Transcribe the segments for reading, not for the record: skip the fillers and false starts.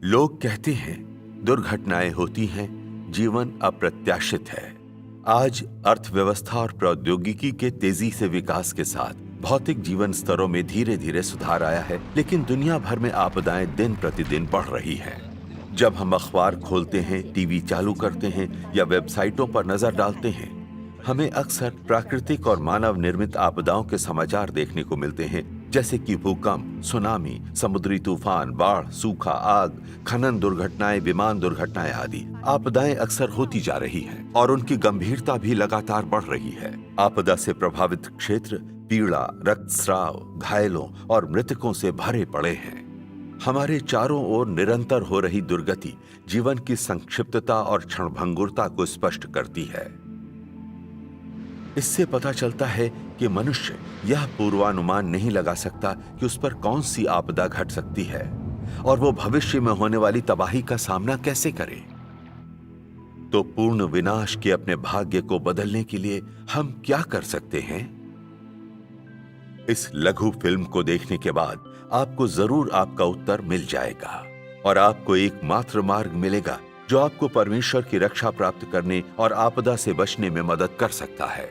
लोग कहते हैं दुर्घटनाएं होती हैं, जीवन अप्रत्याशित है। आज अर्थव्यवस्था और प्रौद्योगिकी के तेजी से विकास के साथ भौतिक जीवन स्तरों में धीरे धीरे सुधार आया है, लेकिन दुनिया भर में आपदाएं दिन प्रतिदिन बढ़ रही हैं। जब हम अखबार खोलते हैं, टीवी चालू करते हैं या वेबसाइटों पर नजर डालते हैं, हमें अक्सर प्राकृतिक और मानव निर्मित आपदाओं के समाचार देखने को मिलते हैं, जैसे कि भूकंप, सुनामी, समुद्री तूफान, बाढ़, सूखा, आग, खनन दुर्घटनाएं, विमान दुर्घटनाएं आदि। आपदाएं अक्सर होती जा रही हैं और उनकी गंभीरता भी लगातार बढ़ रही है। आपदा से प्रभावित क्षेत्र पीड़ा, रक्तस्राव, घायलों और मृतकों से भरे पड़े हैं। हमारे चारों ओर निरंतर हो रही दुर्गति जीवन की संक्षिप्तता और क्षणभंगुरता को स्पष्ट करती है। इससे पता चलता है कि मनुष्य यह पूर्वानुमान नहीं लगा सकता कि उस पर कौन सी आपदा घट सकती है और वो भविष्य में होने वाली तबाही का सामना कैसे करे। तो पूर्ण विनाश के अपने भाग्य को बदलने के लिए हम क्या कर सकते हैं? इस लघु फिल्म को देखने के बाद आपको जरूर आपका उत्तर मिल जाएगा और आपको एकमात्र मार्ग मिलेगा जो आपको परमेश्वर की रक्षा प्राप्त करने और आपदा से बचने में मदद कर सकता है।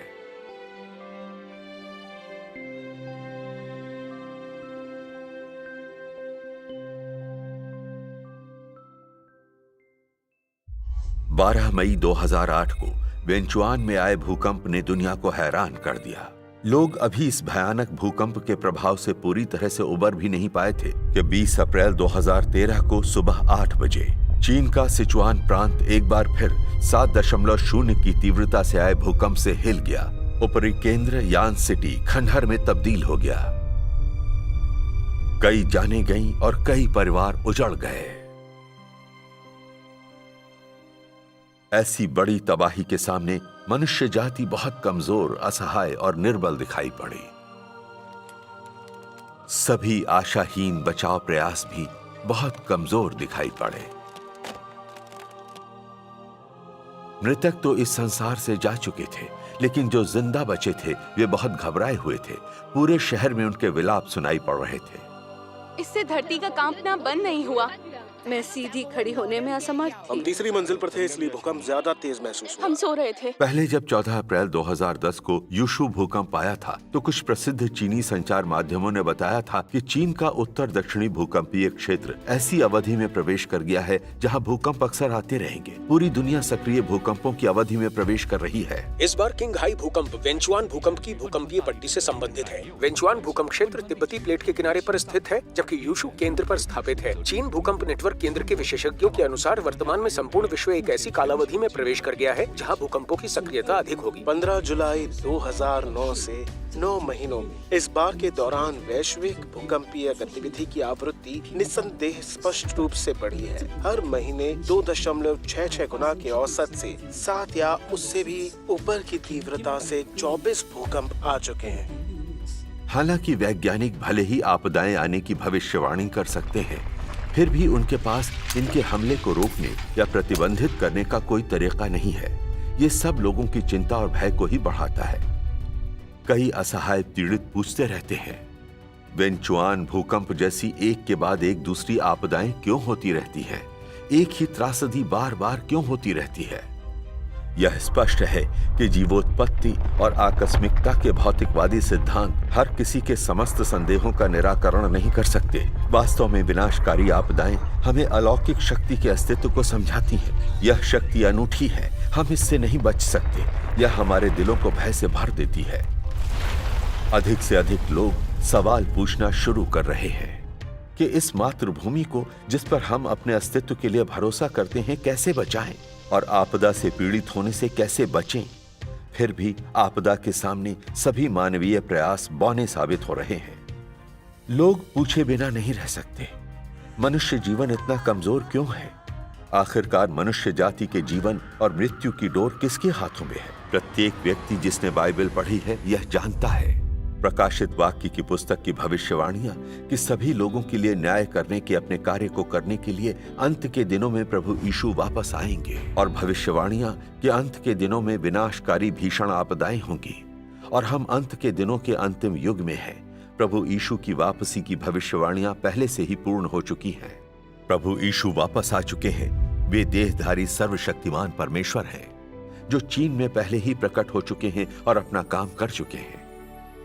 बारह मई 2008 को वेंचुआन में आए भूकंप ने दुनिया को हैरान कर दिया। लोग अभी इस भयानक भूकंप के प्रभाव से पूरी तरह से उबर भी नहीं पाए थे कि 20 अप्रैल 2013 को सुबह 8 बजे चीन का सिचुआन प्रांत एक बार फिर 7.0 की तीव्रता से आए भूकंप से हिल गया। ऊपरी केंद्र यान सिटी खंडहर में तब्दील हो गया। कई जाने गईं और कई परिवार उजड़ गए। ऐसी बड़ी तबाही के सामने मनुष्य जाति बहुत कमजोर, असहाय और निर्बल दिखाई पड़ी। सभी आशाहीन बचाव प्रयास भी बहुत कमजोर दिखाई पड़े। मृतक तो इस संसार से जा चुके थे, लेकिन जो जिंदा बचे थे वे बहुत घबराए हुए थे। पूरे शहर में उनके विलाप सुनाई पड़ रहे थे। इससे धरती का कांपना बंद नहीं हुआ। मैं सीधी खड़ी होने में असमर्थ थी। हम तीसरी मंजिल पर थे, इसलिए भूकंप ज्यादा तेज महसूस हुआ। हम सो रहे थे। पहले जब 14 अप्रैल 2010 को यूशु भूकंप आया था तो कुछ प्रसिद्ध चीनी संचार माध्यमों ने बताया था कि चीन का उत्तर दक्षिणी भूकंपीय क्षेत्र ऐसी अवधि में प्रवेश कर गया है जहां भूकंप अक्सर आते रहेंगे। पूरी दुनिया सक्रिय भूकंपों की अवधि में प्रवेश कर रही है। इस बार किंगहाई भूकंप वेंचुआन भूकंप की भूकंपीय पट्टी से संबंधित है। वेंचुआन भूकंप क्षेत्र तिब्बती प्लेट के किनारे पर स्थित है, जबकि यूशु केंद्र पर स्थापित है। चीन भूकंप नेटवर्क केंद्र के विशेषज्ञों के अनुसार वर्तमान में संपूर्ण विश्व एक ऐसी कालावधि में प्रवेश कर गया है जहां भूकंपों की सक्रियता अधिक होगी। 15 जुलाई 2009 से 9 महीनों में इस बार के दौरान वैश्विक भूकंपीय गतिविधि की आवृत्ति निस्संदेह स्पष्ट रूप से बढ़ी है। हर महीने 2.66 गुना के औसत से 7 या उससे भी ऊपर की तीव्रता से 24 भूकंप आ चुके हैं। हालांकि वैज्ञानिक भले ही आपदाएं आने की भविष्यवाणी कर सकते हैं, फिर भी उनके पास इनके हमले को रोकने या प्रतिबंधित करने का कोई तरीका नहीं है। ये सब लोगों की चिंता और भय को ही बढ़ाता है। कई असहाय पीड़ित पूछते रहते हैं, वेंचुआन भूकंप जैसी एक के बाद एक दूसरी आपदाएं क्यों होती रहती हैं? एक ही त्रासदी बार बार क्यों होती रहती है? यह स्पष्ट है कि जीवोत्पत्ति और आकस्मिकता के भौतिकवादी सिद्धांत हर किसी के समस्त संदेहों का निराकरण नहीं कर सकते। वास्तव में विनाशकारी आपदाएं हमें अलौकिक शक्ति के अस्तित्व को समझाती हैं। यह शक्ति अनूठी है, हम इससे नहीं बच सकते। यह हमारे दिलों को भय से भर देती है। अधिक से अधिक लोग सवाल पूछना शुरू कर रहे हैं कि इस मातृभूमि को, जिस पर हम अपने अस्तित्व के लिए भरोसा करते हैं, कैसे बचाएं और आपदा से पीड़ित होने से कैसे बचें। फिर भी आपदा के सामने सभी मानवीय प्रयास बौने साबित हो रहे हैं। लोग पूछे बिना नहीं रह सकते, मनुष्य जीवन इतना कमजोर क्यों है? आखिरकार मनुष्य जाति के जीवन और मृत्यु की डोर किसके हाथों में है? प्रत्येक व्यक्ति जिसने बाइबल पढ़ी है यह जानता है। प्रकाशित वाक्य की पुस्तक की भविष्यवाणियां कि सभी लोगों के लिए न्याय करने के अपने कार्य को करने के लिए अंत के दिनों में प्रभु यीशु वापस आएंगे, और भविष्यवाणियां कि अंत के दिनों में विनाशकारी भीषण आपदाएं होंगी और हम अंत के दिनों के अंतिम युग में हैं। प्रभु यीशु की वापसी की भविष्यवाणियां पहले से ही पूर्ण हो चुकी हैं। प्रभु यीशु वापस आ चुके हैं। वे देहधारी सर्वशक्तिमान परमेश्वर हैं, जो चीन में पहले ही प्रकट हो चुके हैं और अपना काम कर चुके हैं।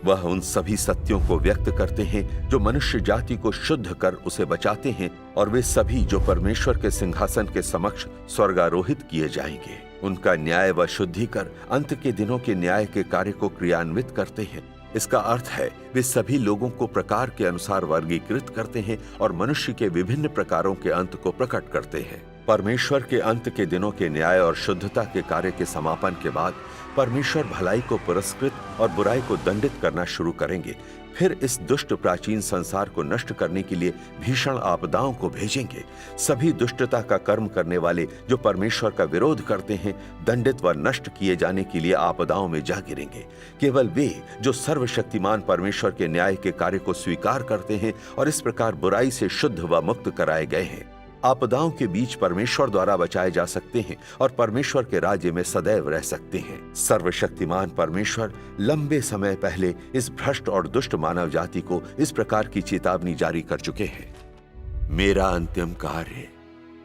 वह उन सभी सत्यों को व्यक्त करते हैं जो मनुष्य जाति को शुद्ध कर उसे बचाते हैं, और वे सभी जो परमेश्वर के सिंहासन के समक्ष स्वर्गारोहित किए जाएंगे। उनका न्याय व शुद्धिकर अंत के दिनों के न्याय के कार्य को क्रियान्वित करते हैं। इसका अर्थ है वे सभी लोगों को प्रकार के अनुसार वर्गीकृत करते हैं और मनुष्य के विभिन्न प्रकारों के अंत को प्रकट करते हैं। परमेश्वर के अंत के दिनों के न्याय और शुद्धता के कार्य के समापन के बाद परमेश्वर भलाई को पुरस्कृत और बुराई को दंडित करना शुरू करेंगे। फिर इस दुष्ट प्राचीन संसार को नष्ट करने के लिए भीषण आपदाओं को भेजेंगे। सभी दुष्टता का कर्म करने वाले जो परमेश्वर का विरोध करते हैं दंडित व नष्ट किए जाने के लिए आपदाओं में जा गिरेंगे। केवल वे जो सर्वशक्तिमान परमेश्वर के न्याय के कार्य को स्वीकार करते हैं और इस प्रकार बुराई से शुद्ध व मुक्त कराए गए हैं, आपदाओं के बीच परमेश्वर द्वारा बचाए जा सकते हैं और परमेश्वर के राज्य में सदैव रह सकते हैं। सर्वशक्तिमान परमेश्वर लंबे समय पहले इस भ्रष्ट और दुष्ट मानव जाति को इस प्रकार की चेतावनी जारी कर चुके हैं। मेरा अंतिम कार्य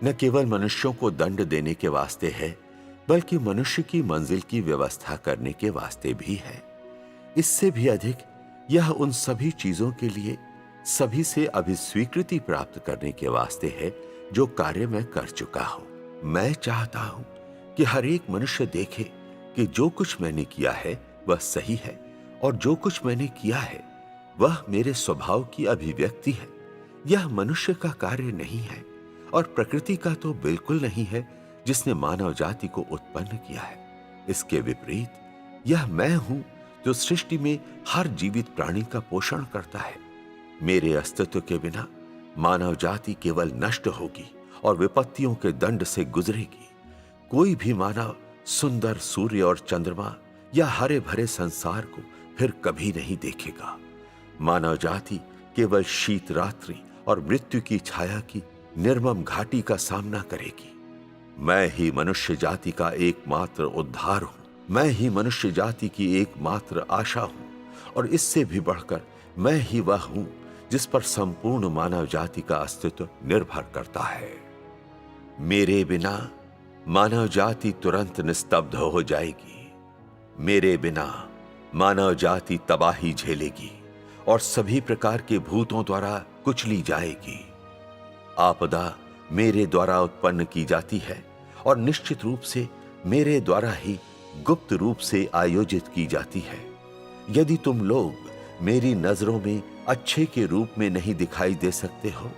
न केवल मनुष्यों को दंड देने के वास्ते है, बल्कि मनुष्य की मंजिल की व्यवस्था करने के वास्ते भी है। इससे भी अधिक यह उन सभी चीजों के लिए सभी से अभिस्वीकृति प्राप्त करने के वास्ते है जो कार्य मैं कर चुका हूं। मैं चाहता हूं कि हर एक मनुष्य देखे कि जो कुछ मैंने किया है वह सही है, और जो कुछ मैंने किया है वह मेरे स्वभाव की अभिव्यक्ति है। यह मनुष्य का कार्य नहीं है और प्रकृति का तो बिल्कुल नहीं है जिसने मानव जाति को उत्पन्न किया है। इसके विपरीत यह मैं हूं जो सृष्टि में हर जीवित प्राणी का पोषण करता है। मेरे अस्तित्व के बिना मानव जाति केवल नष्ट होगी और विपत्तियों के दंड से गुजरेगी। कोई भी मानव सुंदर सूर्य और चंद्रमा या हरे भरे संसार को फिर कभी नहीं देखेगा। मानव जाति केवल शीत रात्रि और मृत्यु की छाया की निर्मम घाटी का सामना करेगी। मैं ही मनुष्य जाति का एकमात्र उद्धार हूं। मैं ही मनुष्य जाति की एकमात्र आशा हूं, और इससे भी बढ़कर मैं ही वह हूं जिस पर संपूर्ण मानव जाति का अस्तित्व निर्भर करता है। मेरे बिना मानव जाति तुरंत निस्तब्ध हो जाएगी। मेरे बिना मानव जाति तबाही झेलेगी और सभी प्रकार के भूतों द्वारा कुचली जाएगी। आपदा मेरे द्वारा उत्पन्न की जाती है और निश्चित रूप से मेरे द्वारा ही गुप्त रूप से आयोजित की जाती है। यदि तुम लोग मेरी नजरों में अच्छे के रूप में नहीं दिखाई दे सकते हो,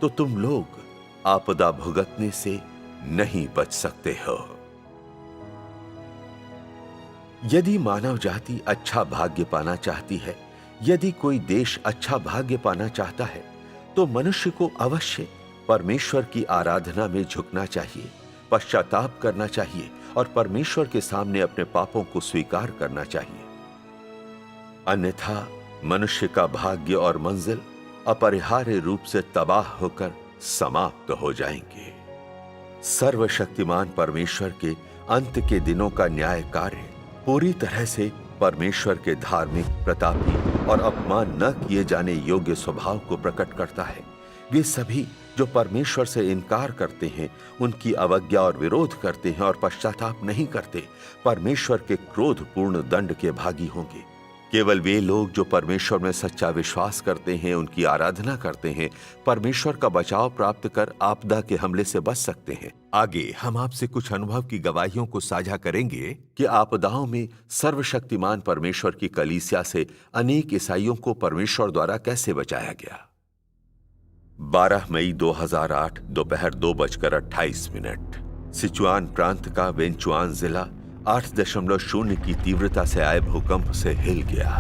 तो तुम लोग आपदा भुगतने से नहीं बच सकते हो। यदि मानव जाति अच्छा भाग्य पाना चाहती है, यदि कोई देश अच्छा भाग्य पाना चाहता है, तो मनुष्य को अवश्य परमेश्वर की आराधना में झुकना चाहिए, पश्चाताप करना चाहिए और परमेश्वर के सामने अपने पापों को स्वीकार करना चाहिए। अन्यथा मनुष्य का भाग्य और मंजिल अपरिहार्य रूप से तबाह होकर समाप्त हो जाएंगे। सर्वशक्तिमान परमेश्वर के अंत के दिनों का न्याय कार्य पूरी तरह से परमेश्वर के धार्मिक, प्रतापी और अपमान न किए जाने योग्य स्वभाव को प्रकट करता है। वे सभी जो परमेश्वर से इनकार करते हैं, उनकी अवज्ञा और विरोध करते हैं और पश्चाताप नहीं करते, परमेश्वर के क्रोधपूर्ण दंड के भागी होंगे। केवल वे लोग जो परमेश्वर में सच्चा विश्वास करते हैं, उनकी आराधना करते हैं, परमेश्वर का बचाव प्राप्त कर आपदा के हमले से बच सकते हैं। आगे हम आपसे कुछ अनुभव की गवाहियों को साझा करेंगे कि आपदाओं में सर्वशक्तिमान परमेश्वर की कलीसिया से अनेक ईसाइयों को परमेश्वर द्वारा कैसे बचाया गया। 12 मई 2008 दोपहर 2:28 सिचुआन प्रांत का वेंचुआन जिला 8.0 की तीव्रता से आए भूकंप से हिल गया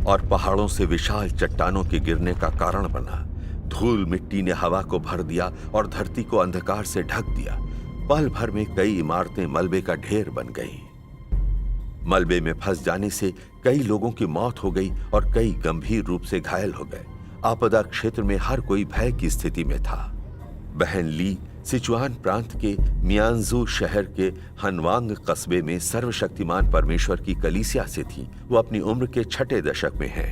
और पहाड़ों से विशाल चट्टानों के गिरने का कारण बना। धूल मिट्टी ने हवा को भर दिया और धरती को अंधकार से ढक दिया। पल भर में कई इमारतें मलबे का ढेर बन गईं। मलबे में फंस जाने से कई लोगों की मौत हो गई और कई गंभीर रूप से घायल हो गए। आपदा क्षेत्र में हर कोई भय की स्थिति में था। बहन ली सिचुआन प्रांत के मियांजू शहर के हनवांग कस्बे में सर्वशक्तिमान परमेश्वर की कलीसिया से थी। वो अपनी उम्र के 6ठे दशक में है।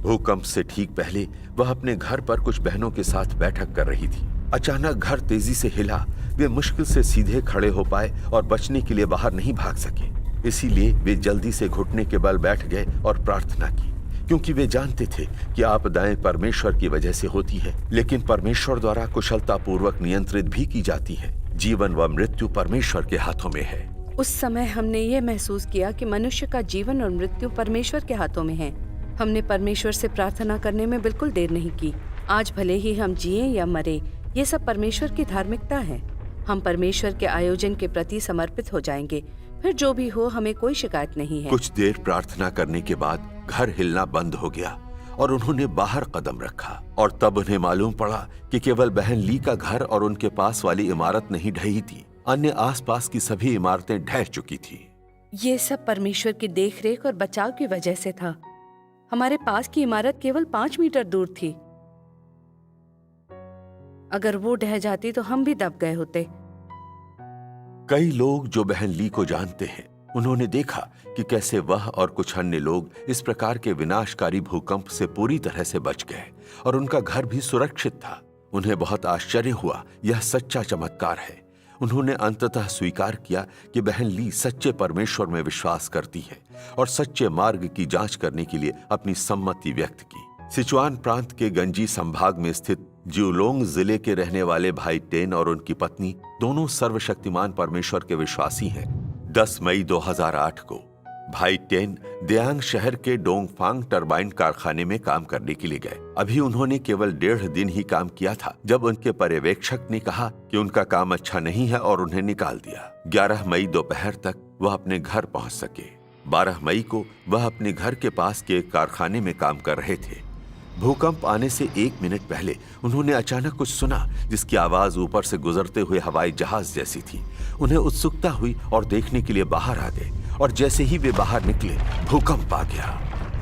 भूकंप से ठीक पहले वह अपने घर पर कुछ बहनों के साथ बैठक कर रही थी। अचानक घर तेजी से हिला। वे मुश्किल से सीधे खड़े हो पाए और बचने के लिए बाहर नहीं भाग सके। इसीलिए वे जल्दी से घुटने के बल बैठ गए और प्रार्थना की, क्योंकि वे जानते थे कि आपदाएं परमेश्वर की वजह से होती है, लेकिन परमेश्वर द्वारा कुशलतापूर्वक नियंत्रित भी की जाती है। जीवन व मृत्यु परमेश्वर के हाथों में है। उस समय हमने ये महसूस किया कि मनुष्य का जीवन और मृत्यु परमेश्वर के हाथों में है। हमने परमेश्वर से प्रार्थना करने में बिल्कुल देर नहीं की। आज भले ही हम जिए या मरे, ये सब परमेश्वर की धार्मिकता है। हम परमेश्वर के आयोजन के प्रति समर्पित हो जाएंगे, फिर जो भी हो हमें कोई शिकायत नहीं है। कुछ देर प्रार्थना करने के बाद घर हिलना बंद हो गया और उन्होंने बाहर कदम रखा, और तब उन्हें मालूम पड़ा कि केवल बहन ली का घर और उनके पास वाली इमारत नहीं ढही थी, अन्य आसपास की सभी इमारतें ढह चुकी थी। ये सब परमेश्वर की देखरेख और बचाव की वजह से था। हमारे पास की इमारत केवल 5 मीटर दूर थी। अगर वो ढह जाती तो हम भी दब गए होते। कई लोग जो बहन ली को जानते हैं, उन्होंने देखा कि कैसे वह और कुछ अन्य लोग इस प्रकार के विनाशकारी भूकंप से पूरी तरह से बच गए और उनका घर भी सुरक्षित था। उन्हें बहुत आश्चर्य हुआ। यह सच्चा चमत्कार है। उन्होंने अंततः स्वीकार किया कि बहन ली सच्चे परमेश्वर में विश्वास करती है और सच्चे मार्ग की जांच करने के लिए अपनी सम्मति व्यक्त की। सिचुआन प्रांत के गंजी संभाग में स्थित ज्यूलोंग जिले के रहने वाले भाई टेन और उनकी पत्नी दोनों सर्वशक्तिमान परमेश्वर के विश्वासी हैं। 10 मई 2008 को भाई टेन देयांग शहर के डोंगफांग टरबाइन कारखाने में काम करने के लिए गए। अभी उन्होंने केवल 1.5 दिन ही काम किया था जब उनके पर्यवेक्षक ने कहा कि उनका काम अच्छा नहीं है और उन्हें निकाल दिया। 11 मई दोपहर तक वह अपने घर पहुंच सके। 12 मई को वह अपने घर के पास के एक कारखाने में काम कर रहे थे। भूकंप आने से 1 मिनट पहले उन्होंने अचानक कुछ सुना, जिसकी आवाज ऊपर से गुजरते हुए हवाई जहाज जैसी थी। उन्हें उत्सुकता हुई और देखने के लिए बाहर आ गए, और जैसे ही वे बाहर निकले भूकंप आ गया।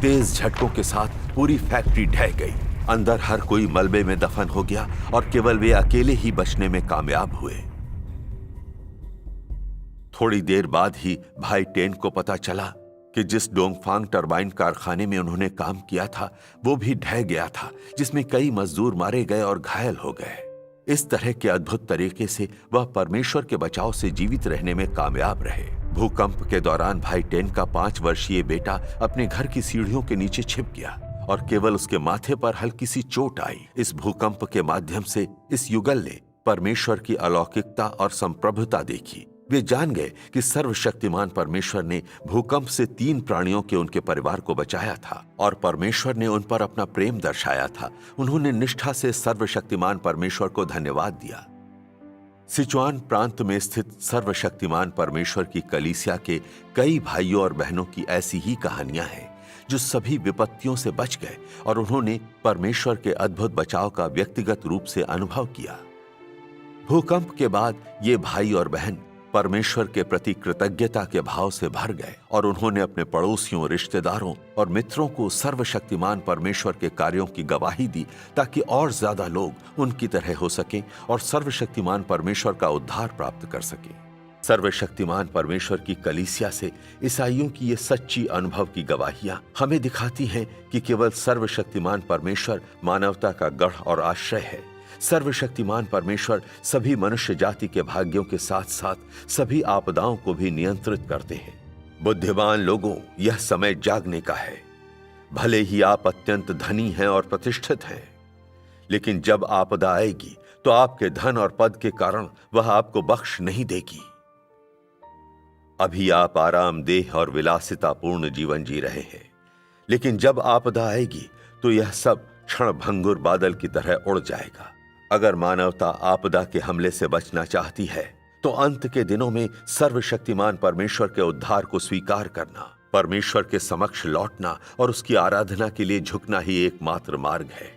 तेज झटकों के साथ पूरी फैक्ट्री ढह गई। अंदर हर कोई मलबे में दफन हो गया और केवल वे अकेले ही बचने में कामयाब हुए। थोड़ी देर बाद ही भाई टेन को पता चला कि जिस डोंगफांग टरबाइन कारखाने में उन्होंने काम किया था वो भी ढह गया था, जिसमें कई मजदूर मारे गए और घायल हो गए। इस तरह के अद्भुत तरीके से वह परमेश्वर के बचाव से जीवित रहने में कामयाब रहे। भूकंप के दौरान भाई टेन का 5 वर्षीय बेटा अपने घर की सीढ़ियों के नीचे छिप गया और केवल उसके माथे पर हल्की सी चोट आई। इस भूकंप के माध्यम से इस युगल ने परमेश्वर की अलौकिकता और संप्रभुता देखी। वे जान गए कि सर्वशक्तिमान परमेश्वर ने भूकंप से 3 प्राणियों के उनके परिवार को बचाया था और परमेश्वर ने उन पर अपना प्रेम दर्शाया था। उन्होंने निष्ठा से सर्वशक्तिमान परमेश्वर को धन्यवाद दिया। सिचुआन प्रांत में स्थित सर्वशक्तिमान परमेश्वर की कलीसिया के कई भाइयों और बहनों की ऐसी ही कहानियां हैं जो सभी विपत्तियों से बच गए और उन्होंने परमेश्वर के अद्भुत बचाव का व्यक्तिगत रूप से अनुभव किया। भूकंप के बाद ये भाई और बहन परमेश्वर के प्रति कृतज्ञता के भाव से भर गए और उन्होंने अपने पड़ोसियों, रिश्तेदारों और मित्रों को सर्वशक्तिमान परमेश्वर के कार्यों की गवाही दी, ताकि और ज्यादा लोग उनकी तरह हो सकें और सर्वशक्तिमान परमेश्वर का उद्धार प्राप्त कर सकें। सर्वशक्तिमान परमेश्वर की कलीसिया से ईसाइयों की ये सच्ची अनुभव की गवाहियां हमें दिखाती हैं कि केवल सर्वशक्तिमान परमेश्वर मानवता का गढ़ और आश्रय है। सर्वशक्तिमान परमेश्वर सभी मनुष्य जाति के भाग्यों के साथ साथ सभी आपदाओं को भी नियंत्रित करते हैं। बुद्धिमान लोगों, यह समय जागने का है। भले ही आप अत्यंत धनी हैं और प्रतिष्ठित हैं, लेकिन जब आपदा आएगी तो आपके धन और पद के कारण वह आपको बख्श नहीं देगी। अभी आप आरामदेह और विलासितापूर्ण जीवन जी रहे हैं, लेकिन जब आपदा आएगी तो यह सब क्षणभंगुर बादल की तरह उड़ जाएगा। अगर मानवता आपदा के हमले से बचना चाहती है तो अंत के दिनों में सर्वशक्तिमान परमेश्वर के उद्धार को स्वीकार करना, परमेश्वर के समक्ष लौटना और उसकी आराधना के लिए झुकना ही एकमात्र मार्ग है।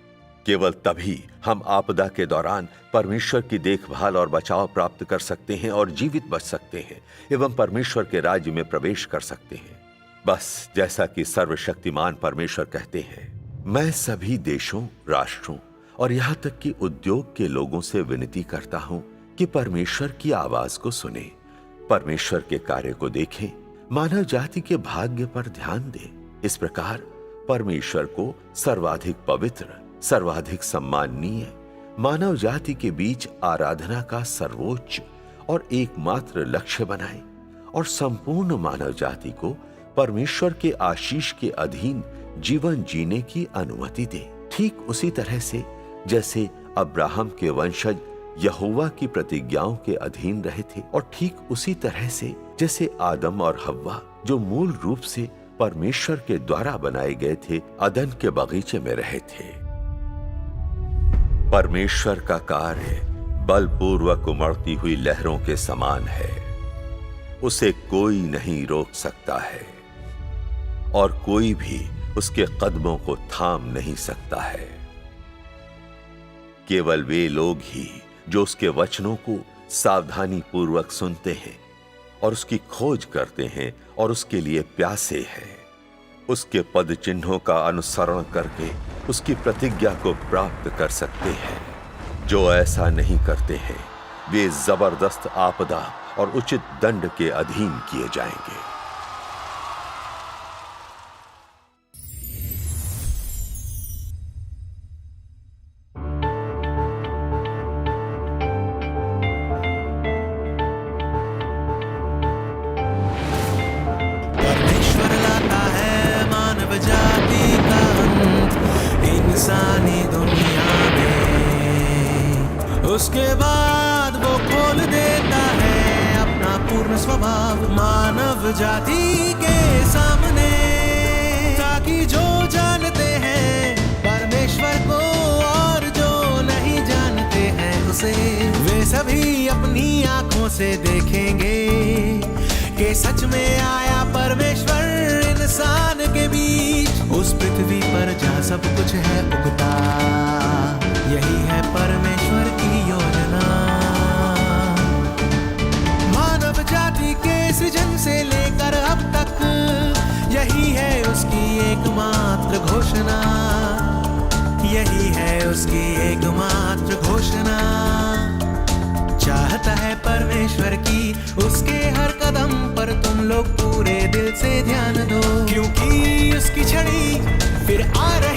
केवल तभी हम आपदा के दौरान परमेश्वर की देखभाल और बचाव प्राप्त कर सकते हैं और जीवित बच सकते हैं एवं परमेश्वर के राज्य में प्रवेश कर सकते हैं। बस जैसा कि सर्वशक्तिमान परमेश्वर कहते हैं, मैं सभी देशों, राष्ट्रों और यहाँ तक कि उद्योग के लोगों से विनती करता हूँ कि परमेश्वर की आवाज को सुने, परमेश्वर के कार्य को देखें, मानव जाति के भाग्य पर ध्यान दें। इस प्रकार परमेश्वर को सर्वाधिक पवित्र, सर्वाधिक सम्माननीय, मानव जाति के बीच आराधना का सर्वोच्च और एकमात्र लक्ष्य बनाए और संपूर्ण मानव जाति को परमेश्वर के आशीष के अधीन जीवन जीने की अनुमति दे। ठीक उसी तरह से जैसे अब्राहम के वंशज यहोवा की प्रतिज्ञाओं के अधीन रहे थे, और ठीक उसी तरह से जैसे आदम और हव्वा जो मूल रूप से परमेश्वर के द्वारा बनाए गए थे, अदन के बगीचे में रहे थे। परमेश्वर का कार्य बलपूर्वक उमड़ती हुई लहरों के समान है। उसे कोई नहीं रोक सकता है और कोई भी उसके कदमों को थाम नहीं सकता है। केवल वे लोग ही जो उसके वचनों को सावधानी पूर्वक सुनते हैं और उसकी खोज करते हैं और उसके लिए प्यासे हैं, उसके पद चिन्हों का अनुसरण करके उसकी प्रतिज्ञा को प्राप्त कर सकते हैं। जो ऐसा नहीं करते हैं वे जबरदस्त आपदा और उचित दंड के अधीन किए जाएंगे। इंसानी दुनिया में उसके बाद वो खोल देता है अपना पूर्ण स्वभाव मानव जाति के सामने, ताकि जो जानते हैं परमेश्वर को और जो नहीं जानते हैं उसे, वे सभी अपनी आंखों से देखेंगे कि सच में आया परमेश्वर इंसान के बीच। उस पृथ्वी पर जहाँ सब कुछ है उगता, यही है परमेश्वर की योजना। मानव जाति के सृजन से लेकर अब तक यही है उसकी एकमात्र घोषणा, यही है उसकी एकमात्र घोषणा। चाहता है परमेश्वर की उसके हर कदम पर तुम लोग पूरे दिल से ध्यान दो, क्योंकि उसकी छड़ी फिर आ रही